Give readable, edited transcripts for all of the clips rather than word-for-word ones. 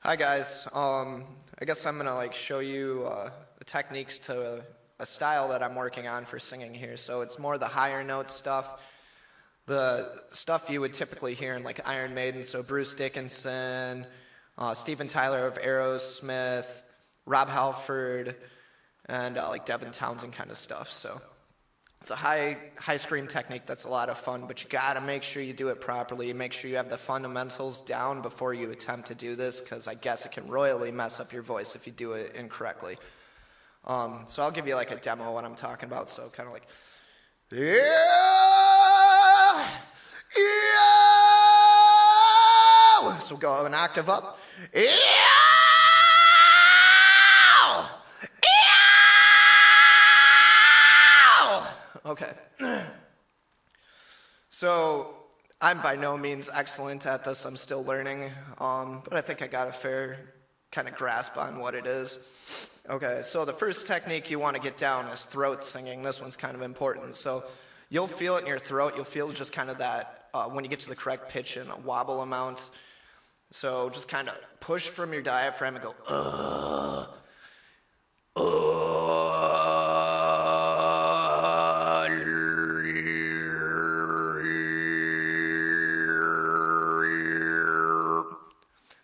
Hi guys, I guess I'm gonna show you the techniques to a style that I'm working on for singing here. So it's more the higher note stuff, the stuff you would typically hear in like Iron Maiden, so Bruce Dickinson, Steven Tyler of Aerosmith, Rob Halford, and like Devin Townsend kind of stuff. So it's a high scream technique that's a lot of fun, but you gotta make sure you do it properly. Make sure you have the fundamentals down before you attempt to do this, because I guess it can royally mess up your voice if you do it incorrectly. So I'll give you like a demo of what I'm talking about. So kind of like, yeah, yeah. So go an octave up. Yeah. Okay. So I'm by no means excellent at this. I'm still learning, but I think I got a fair kind of grasp on what it is. Okay, so the first technique you want to get down is throat singing. This one's kind of important. So you'll feel it in your throat. You'll feel just kind of that when you get to the correct pitch and a wobble amount. So just kind of push from your diaphragm and go,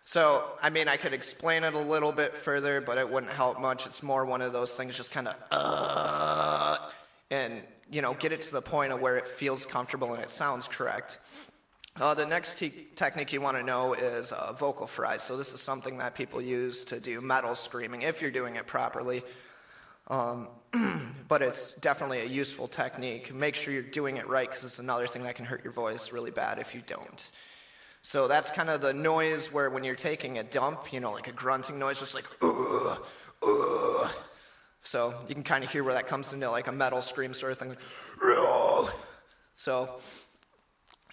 So, I mean, I could explain it a little bit further, but it wouldn't help much. It's more one of those things, just kind of, and, you know, get it to the point of where it feels comfortable and it sounds correct. The next technique you want to know is vocal fry. So this is something that people use to do metal screaming, if you're doing it properly. But it's definitely a useful technique. Make sure you're doing it right, because it's another thing that can hurt your voice really bad if you don't. So that's kind of the noise where when you're taking a dump, you know, like a grunting noise, just like, So you can kind of hear where that comes into like a metal scream sort of thing. So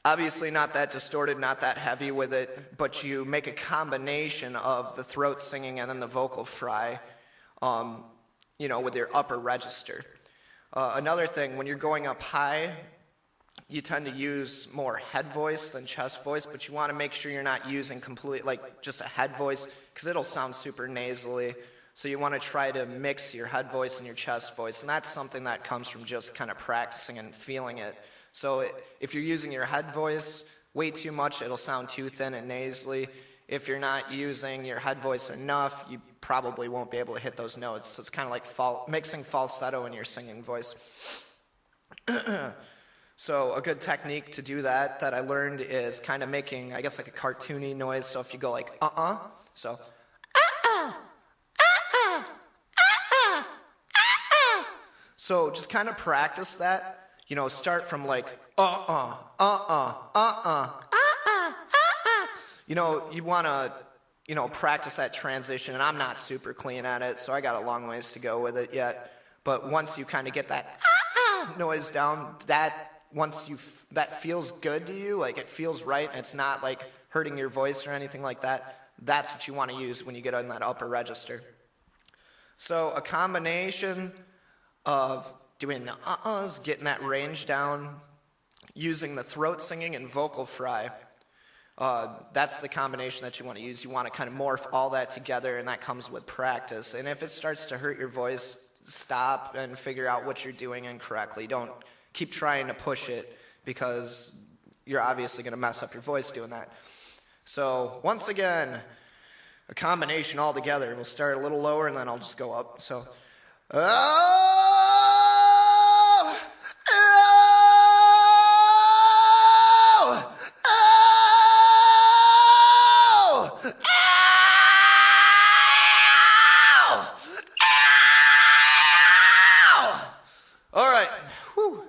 obviously not that distorted, not that heavy with it, but you make a combination of the throat singing and then the vocal fry, you know, with your upper register. Another thing, when you're going up high, you tend to use more head voice than chest voice, but you want to make sure you're not using like just a head voice, because it'll sound super nasally. So you want to try to mix your head voice and your chest voice, and that's something that comes from just kind of practicing and feeling it. So if you're using your head voice way too much, it'll sound too thin and nasally. If you're not using your head voice enough, you probably won't be able to hit those notes. So it's kind of like mixing falsetto in your singing voice. So a good technique to do that I learned is kind of making, I guess, like a cartoony noise. So if you go like, so, So just kind of practice that. You know, start from like, You know, you want to, you know, practice that transition. And I'm not super clean at it, so I got a long ways to go with it yet. But once you kind of get that noise down, that feels good to you, like it feels right, and it's not like hurting your voice or anything like that, that's what you want to use when you get on that upper register. So a combination of doing the uh-uhs, getting that range down, using the throat singing and vocal fry, that's the combination that you want to use. You want to kind of morph all that together, and that comes with practice. And if it starts to hurt your voice, stop and figure out what you're doing incorrectly. Don't keep trying to push it, because you're obviously going to mess up your voice doing that. So once again, a combination all together. We'll start a little lower and then I'll just go up. So, all right. Whew.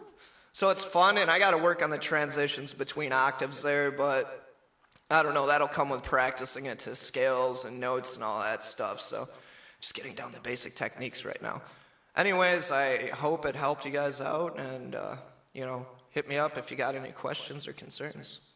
So it's fun, and I got to work on the transitions between octaves there, but I don't know, that'll come with practicing it to scales and notes and all that stuff. So just getting down the basic techniques right now. Anyways, I hope it helped you guys out, and you know, hit me up if you got any questions or concerns.